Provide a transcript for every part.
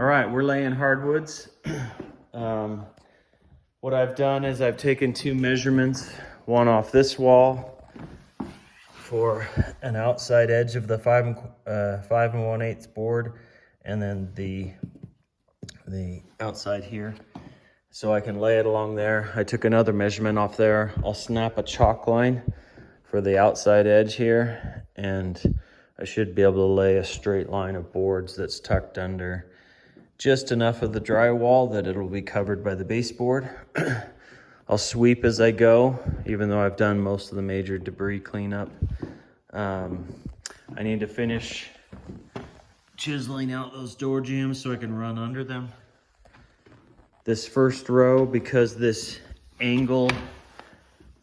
All right, we're laying hardwoods. What I've done is I've taken two measurements, one off this wall for an outside edge of the 5 1/8 board, and then the outside here, so I can lay it along there. I took another measurement off there. I'll snap a chalk line for the outside edge here, and I should be able to lay a straight line of boards that's tucked under just enough of the drywall that it'll be covered by the baseboard. I'll sweep as I go, even though I've done most of the major debris cleanup. I need to finish chiseling out those door jambs so I can run under them. This first row, because this angle,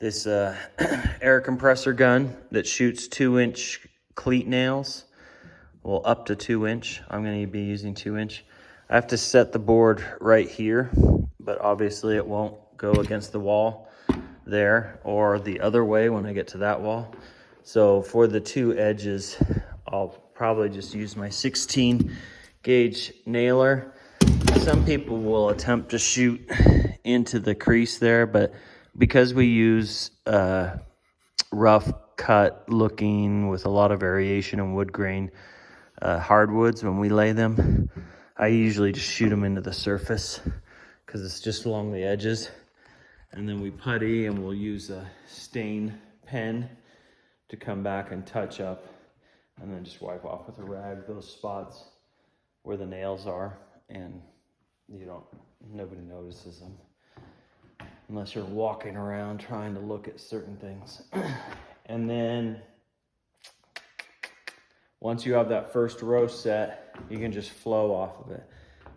this air compressor gun that shoots 2-inch cleat nails, well, up to 2-inch. I'm going to be using 2-inch. I have to set the board right here, but obviously it won't go against the wall there or the other way when I get to that wall. So for the two edges, I'll probably just use my 16 gauge nailer. Some people will attempt to shoot into the crease there, but because we use rough cut looking with a lot of variation in wood grain hardwoods, when we lay them, I usually just shoot them into the surface because it's just along the edges. And then we putty, and we'll use a stain pen to come back and touch up, and then just wipe off with a rag those spots where the nails are, and nobody notices them unless you're walking around trying to look at certain things. And then once you have that first row set, you can just flow off of it.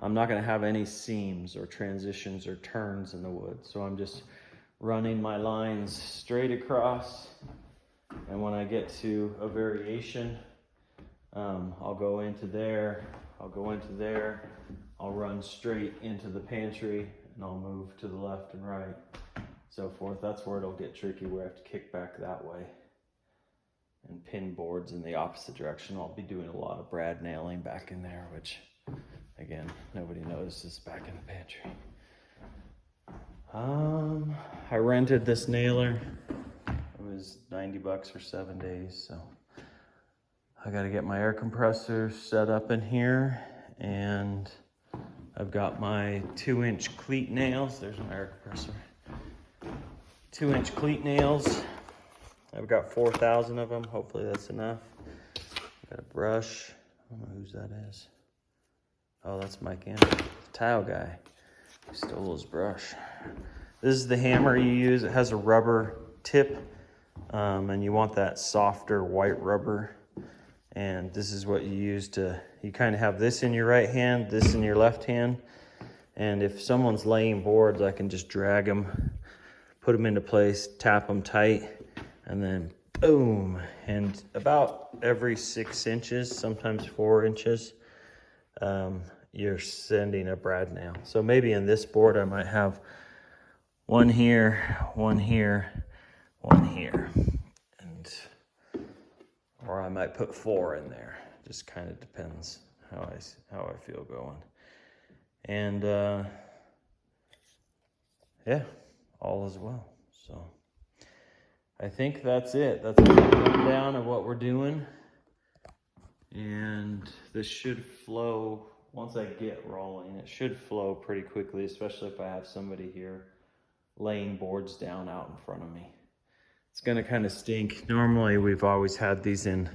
I'm not gonna have any seams or transitions or turns in the wood, so I'm just running my lines straight across. And when I get to a variation, I'll go into there, I'll go into there, I'll run straight into the pantry, and I'll move to the left and right, so forth. That's where it'll get tricky, where I have to kick back that way and pin boards in the opposite direction. I'll be doing a lot of brad nailing back in there, which again, nobody notices back in the pantry. I rented this nailer. It was 90 bucks for 7 days, so I got to get my air compressor set up in here, and I've got my 2-inch cleat nails. There's my air compressor. 2-inch cleat nails. I've got 4,000 of them. Hopefully that's enough. Got a brush. I don't know whose that is. Oh, that's Mike Anderson, the tile guy. He stole his brush. This is the hammer you use. It has a rubber tip, and you want that softer white rubber. And this is what you use you kind of have this in your right hand, this in your left hand. And if someone's laying boards, I can just drag them, put them into place, tap them tight, and then boom. And about every 6 inches, sometimes 4 inches, you're sending a brad nail. So maybe in this board, I might have one here, one here, one here, or I might put 4 in there. Just kind of depends how I feel going. And yeah, all is well. So I think that's it. That's a rundown of what we're doing. And this should flow, once I get rolling, it should flow pretty quickly, especially if I have somebody here laying boards down out in front of me. It's gonna kind of stink. Normally we've always had these in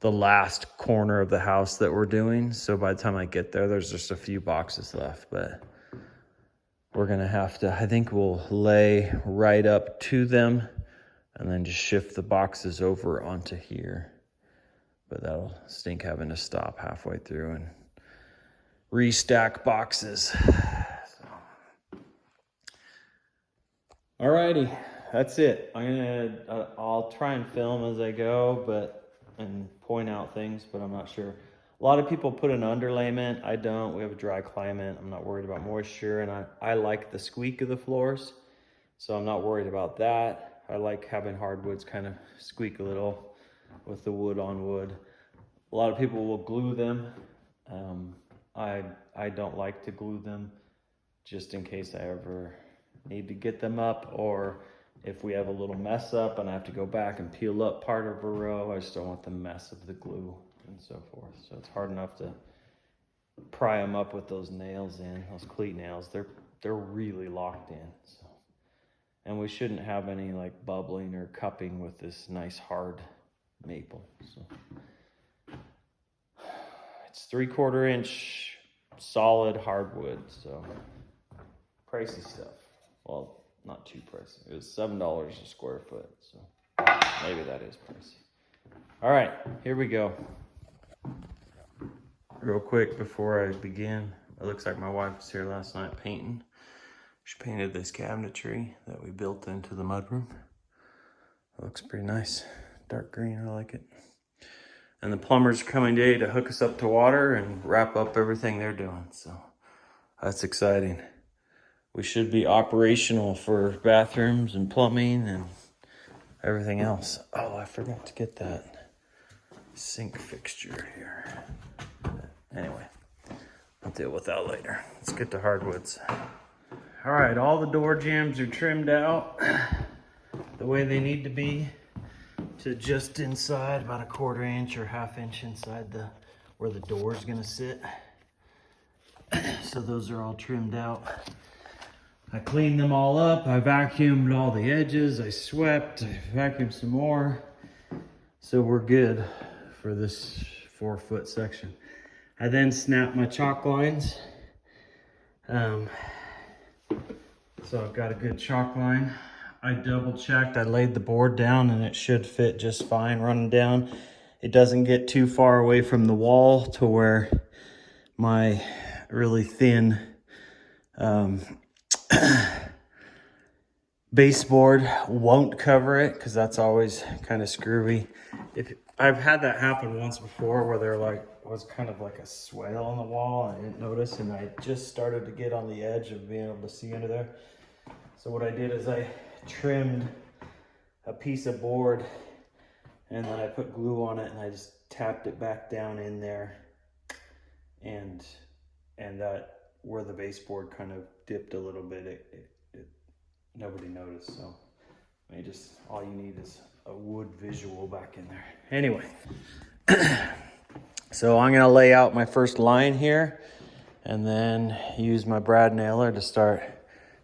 the last corner of the house that we're doing, so by the time I get there, there's just a few boxes left, but we're gonna have to, I think we'll lay right up to them and then just shift the boxes over onto here. But that'll stink having to stop halfway through and restack boxes. So. Alrighty, that's it. I'll try and film as I go, and point out things, but I'm not sure. A lot of people put an underlayment. I don't. We have a dry climate. I'm not worried about moisture, and I like the squeak of the floors, so I'm not worried about that. I like having hardwoods kind of squeak a little with the wood on wood. A lot of people will glue them. I don't like to glue them just in case I ever need to get them up, or if we have a little mess up and I have to go back and peel up part of a row. I just don't want the mess of the glue and so forth. So it's hard enough to pry them up with those nails in, those cleat nails. They're really locked in. So, and we shouldn't have any like bubbling or cupping with this nice hard maple. So it's 3/4 inch solid hardwood. So pricey stuff. Well, not too pricey. It was $7 a square foot. So maybe that is pricey. All right, here we go. Real quick before I begin, it looks like my wife was here last night painting. She painted this cabinetry that we built into the mudroom. It looks pretty nice. Dark green, I like it. And the plumber's coming today to hook us up to water and wrap up everything they're doing. So that's exciting. We should be operational for bathrooms and plumbing and everything else. Oh, I forgot to get that sink fixture here. Anyway, I'll deal with that later. Let's get to hardwoods. All right, all the door jambs are trimmed out the way they need to be, to just inside, about 1/4 inch or 1/2 inch inside where the door is gonna sit. So those are all trimmed out. I cleaned them all up. I vacuumed all the edges. I swept, I vacuumed some more. So we're good for this 4-foot section. I then snapped my chalk lines. So I've got a good chalk line. I double checked, I laid the board down and it should fit just fine running down. It doesn't get too far away from the wall to where my really thin baseboard won't cover it, because that's always kind of screwy. I've had that happen once before where there was kind of like a swale on the wall and I didn't notice, and I just started to get on the edge of being able to see under there. So what I did is I trimmed a piece of board and then I put glue on it and I just tapped it back down in there, and that where the baseboard kind of dipped a little bit, nobody noticed. So all you need is a wood visual back in there. Anyway, so I'm gonna lay out my first line here and then use my brad nailer to start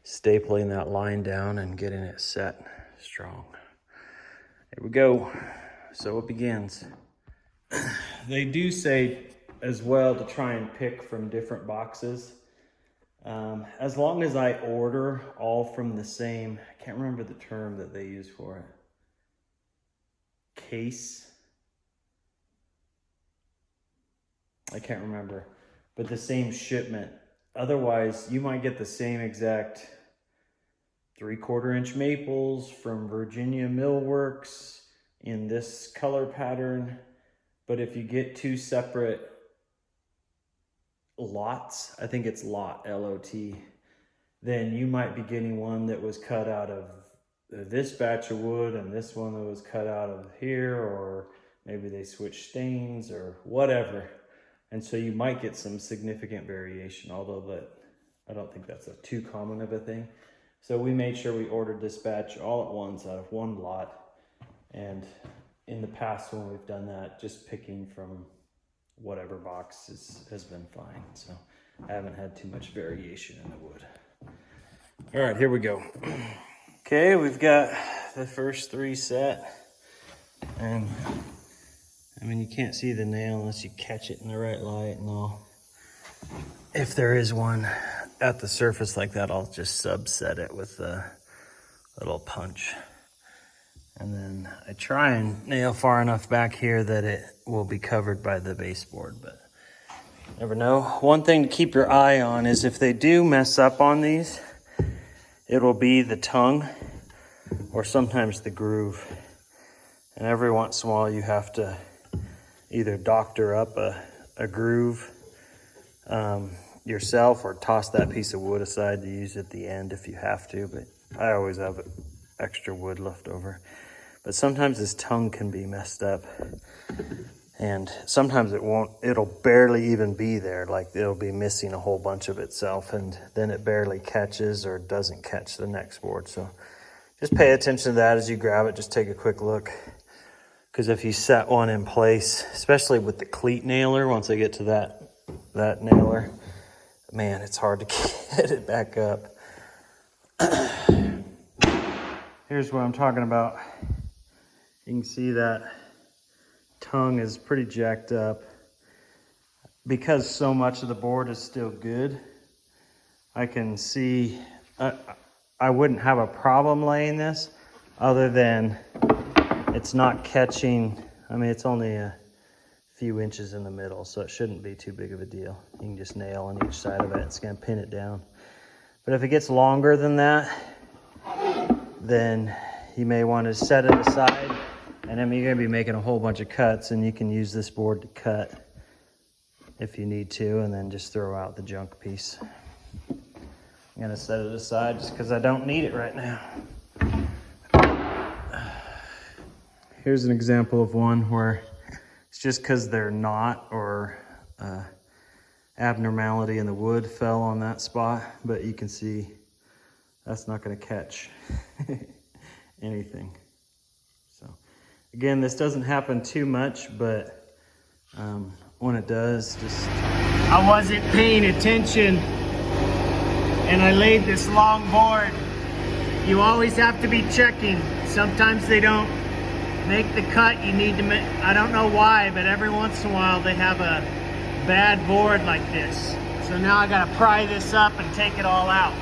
stapling that line down and getting it set strong. Here we go. So it begins. They do say as well to try and pick from different boxes. As long as I order all from the same, I can't remember the term that they use for it. Case. I can't remember, but the same shipment. Otherwise, you might get the same exact 3/4 inch maples from Virginia Millworks in this color pattern. But if you get 2 separate lots, I think it's lot, L-O-T, then you might be getting one that was cut out of this batch of wood and this one that was cut out of here, or maybe they switched stains or whatever. And so you might get some significant variation, although I don't think that's too common of a thing. So we made sure we ordered this batch all at once out of one lot. And in the past when we've done that, just picking from whatever box has been fine. So I haven't had too much variation in the wood. All right, here we go. Okay, we've got the first 3 set. And I mean, you can't see the nail unless you catch it in the right light and all. If there is one at the surface like that, I'll just subset it with a little punch. And then I try and nail far enough back here that it will be covered by the baseboard, but never know. One thing to keep your eye on is if they do mess up on these, it'll be the tongue or sometimes the groove. And every once in a while you have to either doctor up a groove yourself or toss that piece of wood aside to use at the end if you have to, but I always have extra wood left over. But sometimes this tongue can be messed up. And sometimes it'll barely even be there. Like it'll be missing a whole bunch of itself, and then it barely catches or doesn't catch the next board. So just pay attention to that as you grab it. Just take a quick look. Because if you set one in place, especially with the cleat nailer, once I get to that nailer, man, it's hard to get it back up. Here's what I'm talking about. You can see that tongue is pretty jacked up. Because so much of the board is still good, I can see I wouldn't have a problem laying this, other than it's not catching. I mean, it's only a few inches in the middle, so it shouldn't be too big of a deal. You can just nail on each side of it. It's gonna pin it down. But if it gets longer than that, then you may want to set it aside, and then you're gonna be making a whole bunch of cuts, and you can use this board to cut if you need to, and then just throw out the junk piece. I'm gonna set it aside just because I don't need it right now. Here's an example of one where it's just because they're not, or abnormality in the wood fell on that spot, but you can see that's not gonna catch anything. So again, this doesn't happen too much, but when it does, just... I wasn't paying attention and I laid this long board. You always have to be checking. Sometimes they don't make the cut you need to make. I don't know why, but every once in a while they have a bad board like this. So now I gotta pry this up and take it all out.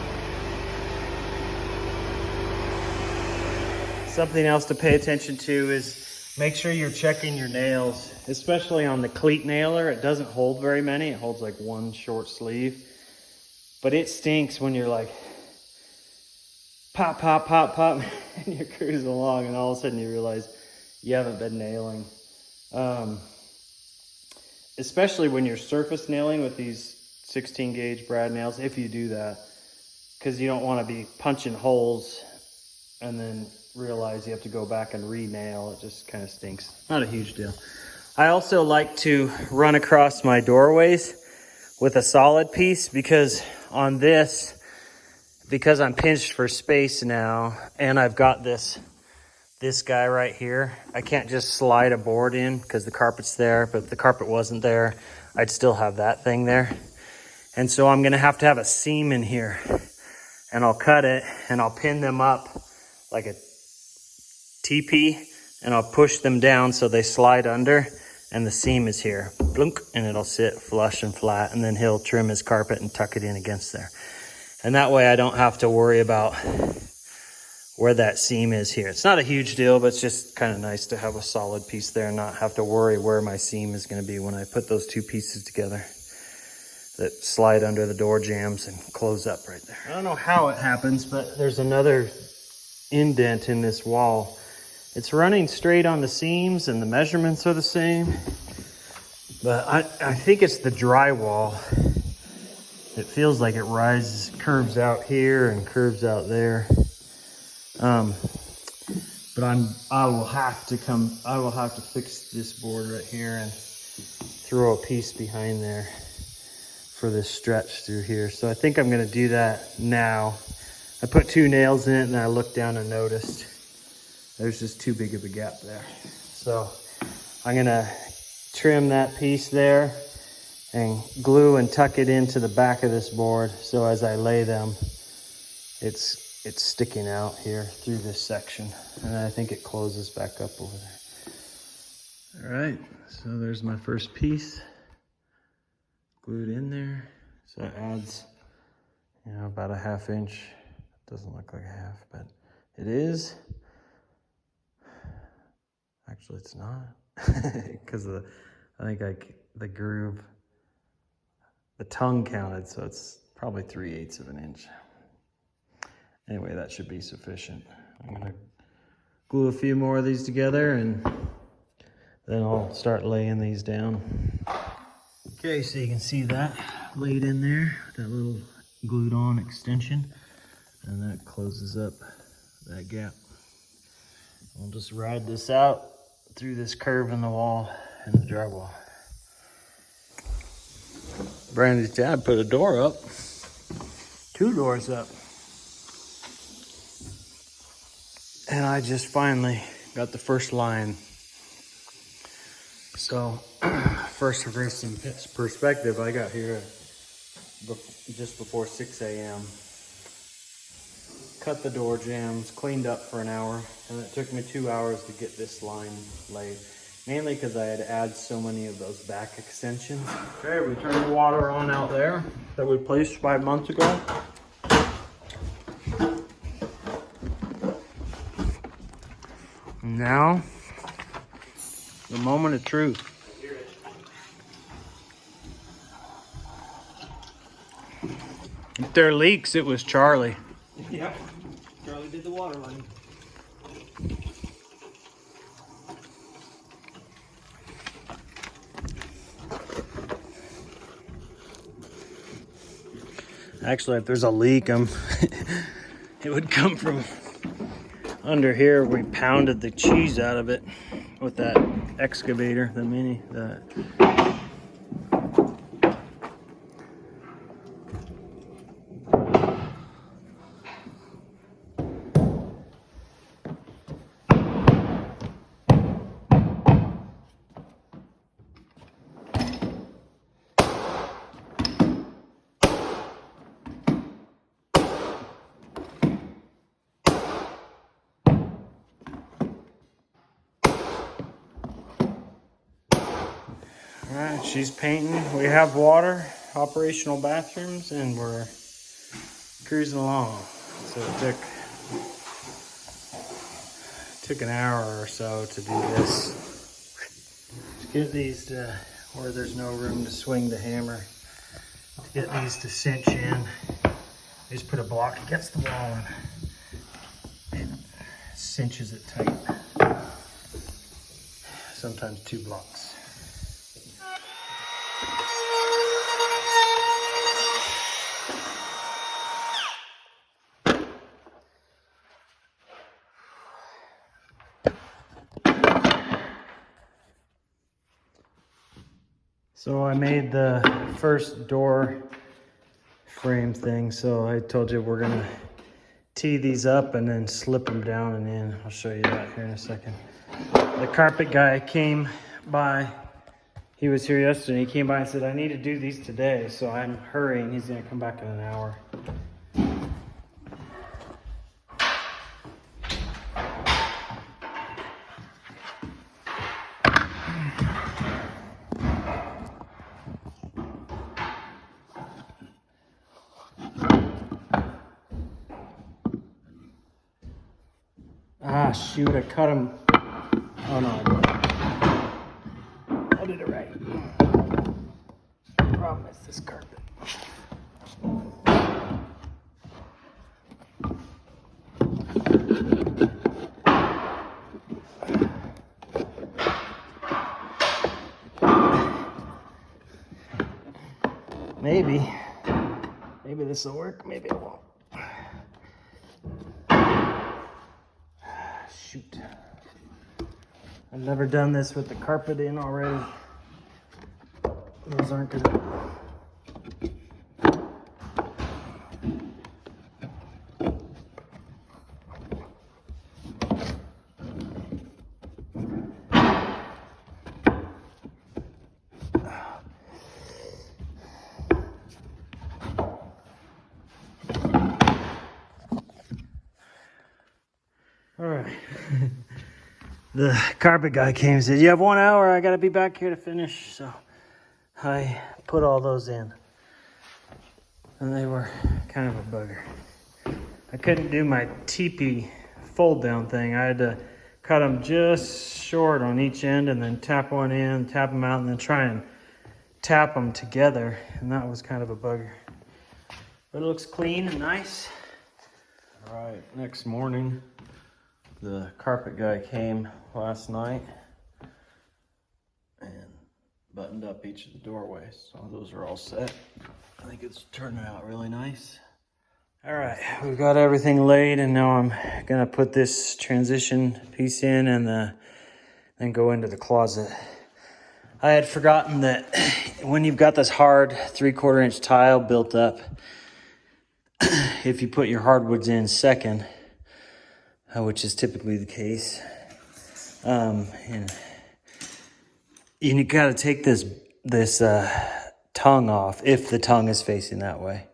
Something else to pay attention to is make sure you're checking your nails, especially on the cleat nailer. It doesn't hold very many. It holds like one short sleeve, but it stinks when you're like pop, pop, pop, pop, and you're cruising along and all of a sudden you realize you haven't been nailing. Especially when you're surface nailing with these 16 gauge brad nails, if you do that, because you don't want to be punching holes and then realize you have to go back and re-nail. It just kind of stinks. Not a huge deal. I also like to run across my doorways with a solid piece, because on this, because I'm pinched for space now, and I've got this guy right here, I can't just slide a board in because the carpet's there, but if the carpet wasn't there, I'd still have that thing there. And so I'm gonna have to have a seam in here, and I'll cut it and I'll pin them up like a teepee, and I'll push them down so they slide under, and the seam is here, blunk, and it'll sit flush and flat, and then he'll trim his carpet and tuck it in against there. And that way I don't have to worry about where that seam is here. It's not a huge deal, but it's just kind of nice to have a solid piece there and not have to worry where my seam is going to be when I put those two pieces together that slide under the door jambs and close up right there. I don't know how it happens, but there's another indent in this wall. It's running straight on the seams and the measurements are the same, but I think it's the drywall. It feels like it curves out here and curves out there. But I will have to fix this board right here and throw a piece behind there for this stretch through here. So I think I'm gonna do that now. I put 2 nails in it and I looked down and noticed there's just too big of a gap there. So I'm gonna trim that piece there and glue and tuck it into the back of this board, so as I lay them, it's sticking out here through this section, and I think it closes back up over there. All right, so there's my first piece glued in there. So it adds, about a 1/2 inch. It doesn't look like a half, but it is. Actually, it's not, because I think the groove, the tongue counted, so it's probably 3/8 of an inch. Anyway, that should be sufficient. I'm gonna glue a few more of these together and then I'll start laying these down. Okay, so you can see that laid in there, that little glued on extension, and that closes up that gap. I'll just ride this out through this curve in the wall in the drywall. Brandy's dad put a door up. 2 doors up. And I just finally got the first line. So, first for some perspective, I got here just before 6 a.m. Cut the door jambs, cleaned up for an hour, and it took me 2 hours to get this line laid. Mainly because I had to add so many of those back extensions. Okay, we turned the water on out there that we placed 5 months ago. Now, the moment of truth. If there are leaks, it was Charlie. Yep, Charlie did the water line. Actually, if there's a leak, it would come from under here. We pounded the cheese out of it with that excavator, the mini. All right, she's painting. We have water, operational bathrooms, and we're cruising along. So it took an hour or so to do this. To get these to where there's no room to swing the hammer. To get these to cinch in, I just put a block against the wall and it cinches it tight. Sometimes 2 blocks. So I made the first door frame thing. So I told you we're gonna tee these up and then slip them down and in. I'll show you that here in a second. The carpet guy came by. He was here yesterday. He came by and said, I need to do these today. So I'm hurrying. He's gonna come back in an hour. Ah, shoot, I cut him. Oh, no, I did it right. The problem is this carpet. Maybe this will work, maybe it won't. Shoot. I've never done this with the carpet in already. Those aren't gonna... All right. The carpet guy came and said, you have 1 hour, I gotta be back here to finish. So I put all those in. And they were kind of a bugger. I couldn't do my teepee fold down thing. I had to cut them just short on each end and then tap one in, tap them out, and then try and tap them together. And that was kind of a bugger. But it looks clean and nice. All right, next morning, the carpet guy came last night and buttoned up each of the doorways. So those are all set. I think it's turning out really nice. All right, we've got everything laid, and now I'm gonna put this transition piece in and then go into the closet. I had forgotten that when you've got this hard 3/4 inch tile built up, if you put your hardwoods in second, which is typically the case, and you got to take this tongue off if the tongue is facing that way.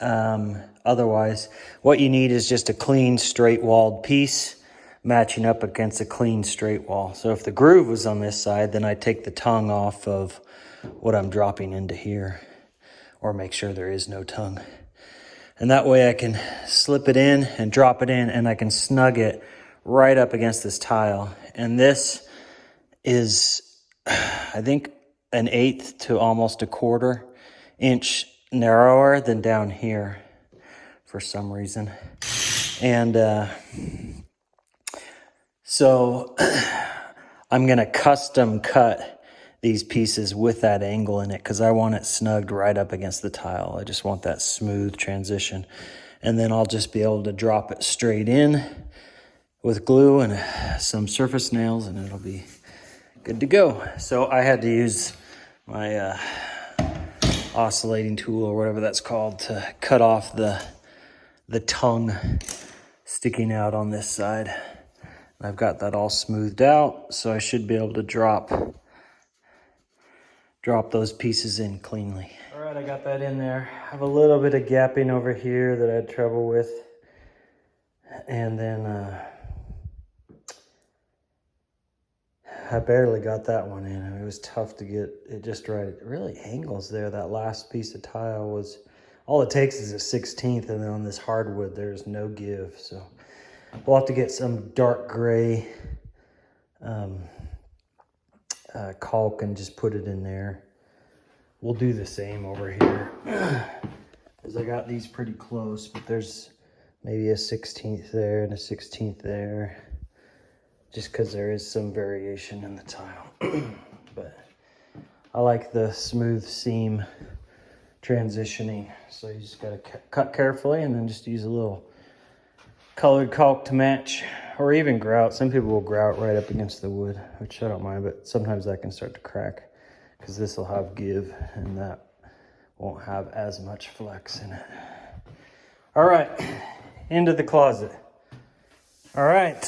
Otherwise, what you need is just a clean, straight-walled piece matching up against a clean, straight wall. So if the groove was on this side, then I take the tongue off of what I'm dropping into here, or make sure there is no tongue. And that way I can slip it in and drop it in, and I can snug it right up against this tile. And this is, I think, 1/8 to almost 1/4 inch narrower than down here for some reason. And so I'm gonna custom cut these pieces with that angle in it because I want it snugged right up against the tile. I just want that smooth transition. And then I'll just be able to drop it straight in with glue and some surface nails, and it'll be good to go. So I had to use my oscillating tool or whatever that's called to cut off the tongue sticking out on this side. And I've got that all smoothed out, so I should be able to drop those pieces in cleanly. All right, I got that in there. I have a little bit of gapping over here that I had trouble with. And then I barely got that one in. It was tough to get it just right. It really angles there. That last piece of tile was, all it takes is a 1/16, and then on this hardwood, there's no give. So we'll have to get some dark gray caulk and just put it in there. We'll do the same over here. Because I got these pretty close, but there's maybe a 1/16 there and a 1/16 there. Just because there is some variation in the tile. But I like the smooth seam transitioning. So you just gotta cut carefully and then just use a little colored caulk to match, or even grout. Some people will grout right up against the wood, which I don't mind, but sometimes that can start to crack because this will have give and that won't have as much flex in it. All right, into the closet. All right,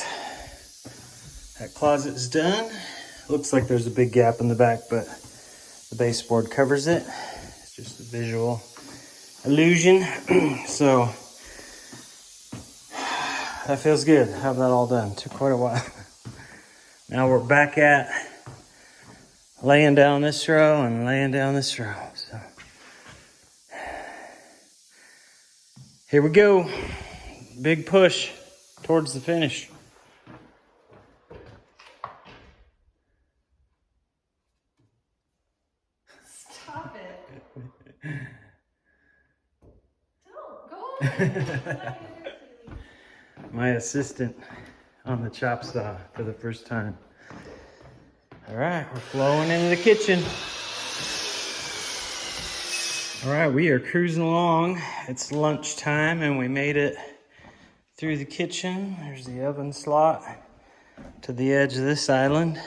that closet's done. Looks like there's a big gap in the back, but the baseboard covers it. It's just a visual illusion. So that feels good. Have that all done. Took quite a while. Now we're back at laying down this row and laying down this row. So here we go. Big push towards the finish. Stop it. Don't go. My assistant on the chop saw for the first time. All right, we're flowing into the kitchen. All right, we are cruising along. It's lunchtime and we made it through the kitchen. There's the oven slot to the edge of this island.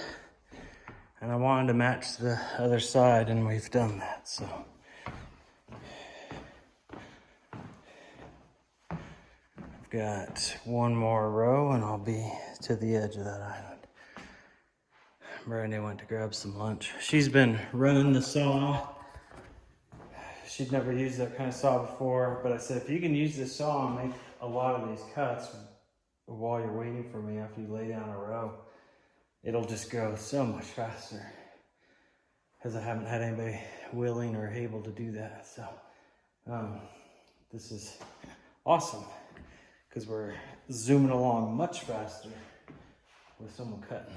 And I wanted to match the other side, and we've done that, so. I've got one more row and I'll be to the edge of that island. Brandy went to grab some lunch. She's been running the saw. She'd never used that kind of saw before, but I said, if you can use this saw and make a lot of these cuts while you're waiting for me after you lay down a row, it'll just go so much faster. Because I haven't had anybody willing or able to do that. So this is awesome. Because we're zooming along much faster with someone cutting.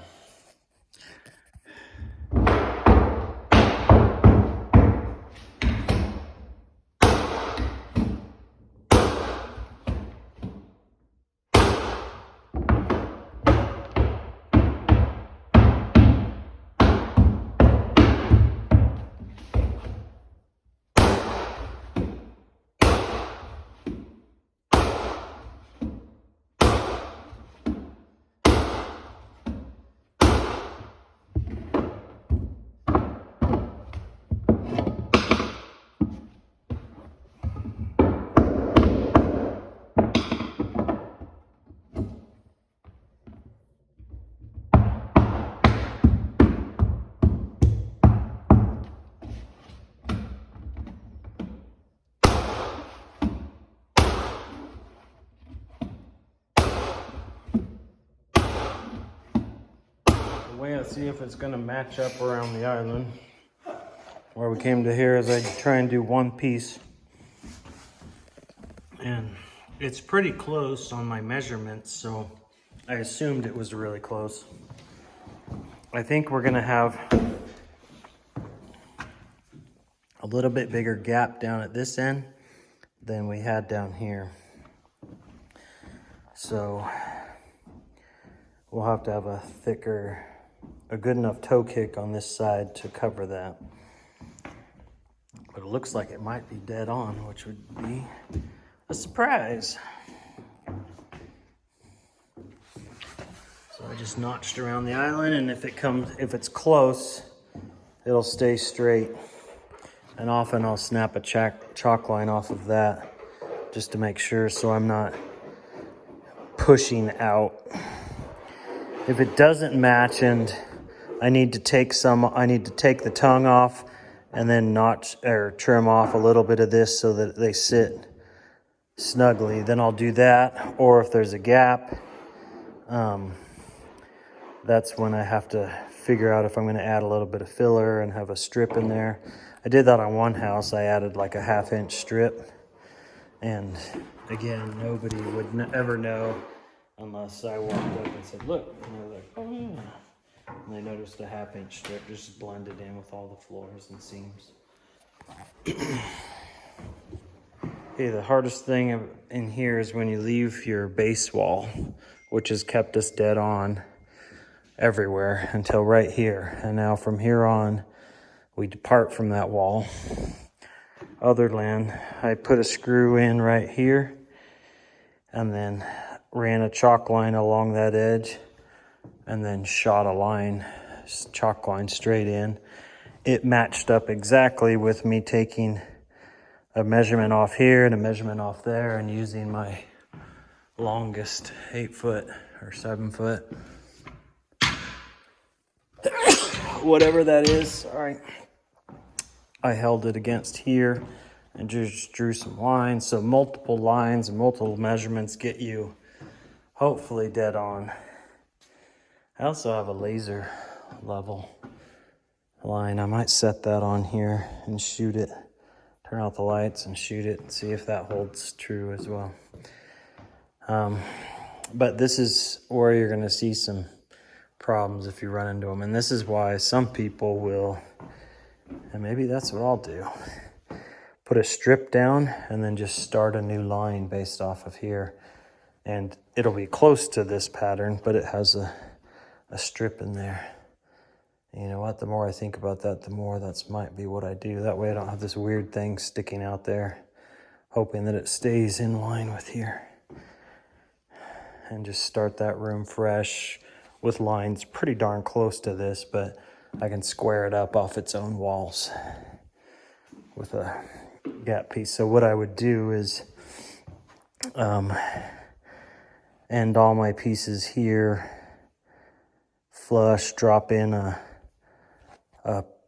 gotta see if it's gonna match up around the island. Where we came to here is I try and do one piece. And it's pretty close on my measurements, so I assumed it was really close. I think we're gonna have a little bit bigger gap down at this end than we had down here. So we'll have to have a good enough toe kick on this side to cover that. But it looks like it might be dead on, which would be a surprise. So I just notched around the island, and if it's close, it'll stay straight. And often I'll snap a chalk line off of that just to make sure, so I'm not pushing out. If it doesn't match and I need to take the tongue off and then notch or trim off a little bit of this so that they sit snugly, then I'll do that. Or if there's a gap, that's when I have to figure out if I'm going to add a little bit of filler and have a strip in there. I did that on one house. I added like a 1/2 inch strip, and again, nobody would ever know unless I walked up and said, look, and they're like, oh yeah. And they noticed a 1/2 inch strip just blended in with all the floors and seams. Okay, the hardest thing in here is when you leave your base wall, which has kept us dead on everywhere until right here. And now from here on, we depart from that wall. Other land, I put a screw in right here and then ran a chalk line along that edge and then shot a chalk line straight in. It matched up exactly with me taking a measurement off here and a measurement off there and using my longest 8 foot or 7 foot. Whatever that is, all right. I held it against here and just drew some lines. So multiple lines and multiple measurements get you hopefully dead on. I also have a laser level line. I might set that on here and shoot it. Turn out the lights and shoot it and see if that holds true as well. But this is where you're gonna see some problems if you run into them. And this is why some people will, and maybe that's what I'll do, put a strip down and then just start a new line based off of here. And it'll be close to this pattern, but it has a strip in there. You know what, the more I think about that, the more that might be what I do. That way I don't have this weird thing sticking out there, hoping that it stays in line with here. And just start that room fresh with lines pretty darn close to this, but I can square it up off its own walls with a gap piece. So what I would do is end all my pieces here, flush, drop in a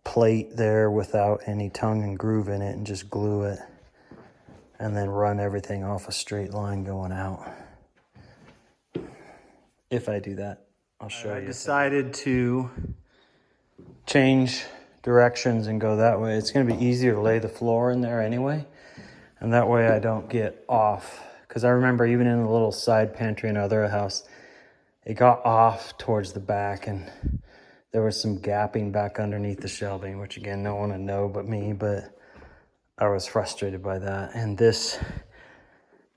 plate there without any tongue and groove in it and just glue it, and then run everything off a straight line going out. If I do that, I'll show you. I decided to change directions and go that way. It's going to be easier to lay the floor in there anyway, and that way I don't get off. Because I remember even in the little side pantry in our other house, it got off towards the back, and there was some gapping back underneath the shelving, which again, no one would know but me, but I was frustrated by that. And this,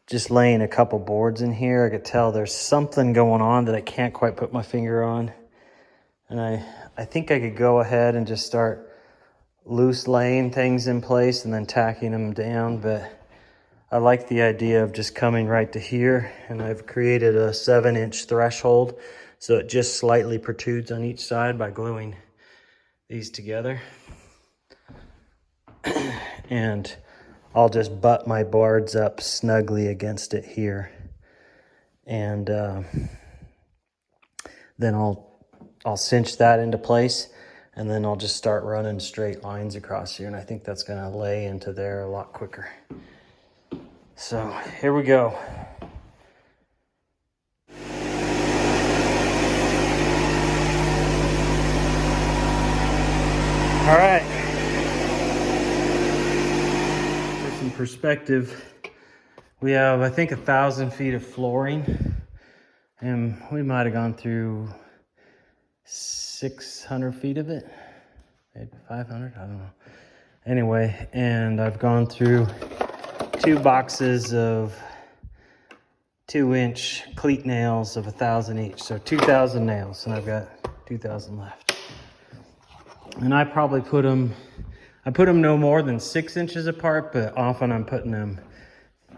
just laying a couple boards in here, I could tell there's something going on that I can't quite put my finger on. And I think I could go ahead and just start loose laying things in place and then tacking them down, but I like the idea of just coming right to here, and I've created a 7-inch threshold so it just slightly protrudes on each side by gluing these together. And I'll just butt my boards up snugly against it here, and then I'll cinch that into place, and then I'll just start running straight lines across here, and I think that's going to lay into there a lot quicker. So here we go. All right. For some perspective, we have, I think, 1,000 feet of flooring, and we might have gone through 600 feet of it, maybe 500, I don't know. Anyway, and I've gone through 2 boxes of 2-inch cleat nails of 1,000 each, so 2,000 nails, and I've got 2,000 left. And I probably put them no more than 6 inches apart, but often I'm putting them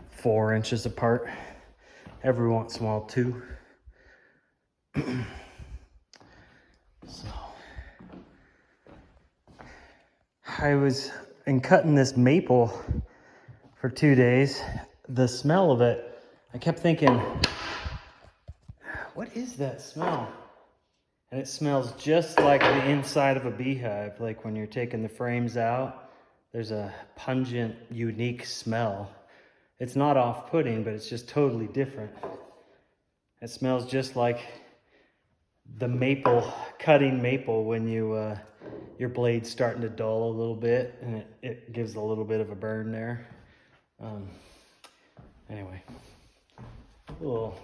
4 inches apart. Every once in a while, 2. So I was in cutting this maple for 2 days. The smell of it, I kept thinking, what is that smell? And it smells just like the inside of a beehive. Like when you're taking the frames out, there's a pungent, unique smell. It's not off-putting, but it's just totally different. It smells just like the maple, cutting maple when you your blade's starting to dull a little bit, and it gives a little bit of a burn there. Anyway, a little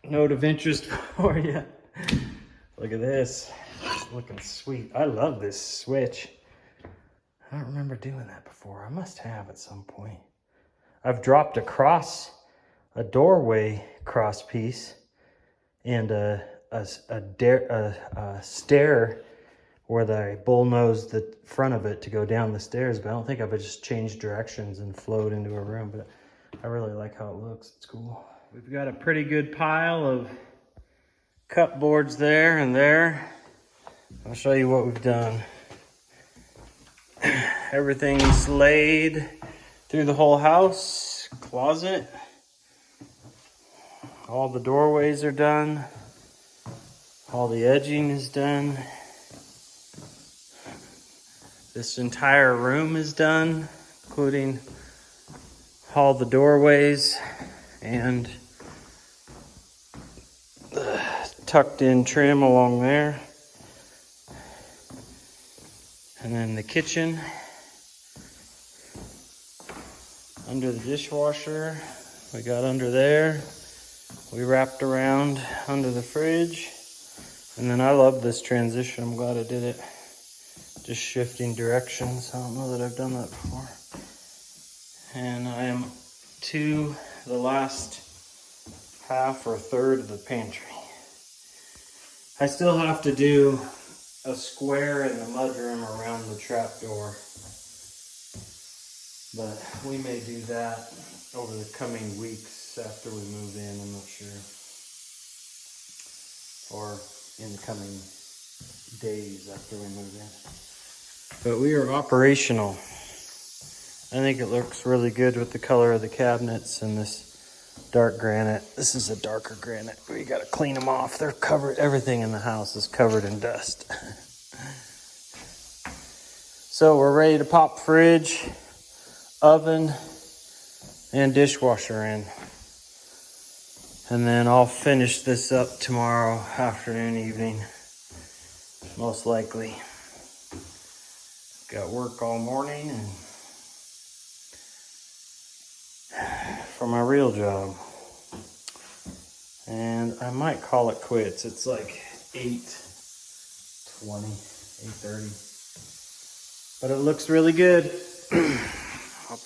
note of interest for you. Look at this, it's looking sweet. I love this switch. I don't remember doing that before. I must have at some point. I've dropped across a doorway cross piece and a stair where the bullnosed the front of it to go down the stairs, but I don't think I've just changed directions and flowed into a room, but I really like how it looks. It's cool. We've got a pretty good pile of cup boards there and there. I'll show you what we've done. Everything's laid through the whole house. Closet. All the doorways are done. All the edging is done. This entire room is done, including all the doorways and the tucked in trim along there. And then the kitchen under the dishwasher, we got under there. We wrapped around under the fridge. And then I love this transition. I'm glad I did it. Just shifting directions. I don't know that I've done that before. And I am to the last half or third of the pantry. I still have to do a square in the mudroom around the trapdoor, but we may do that over the coming weeks after we move in. I'm not sure, or in the coming days after we move in. But we are operational. I think it looks really good with the color of the cabinets and this dark granite. This is a darker granite. We got to clean them off. They're covered. Everything in the house is covered in dust. So we're ready to pop fridge, oven, and dishwasher in. And then I'll finish this up tomorrow afternoon, evening, most likely. Got work all morning and for my real job. And I might call it quits. It's like 8:20, 8:30. But it looks really good. I'll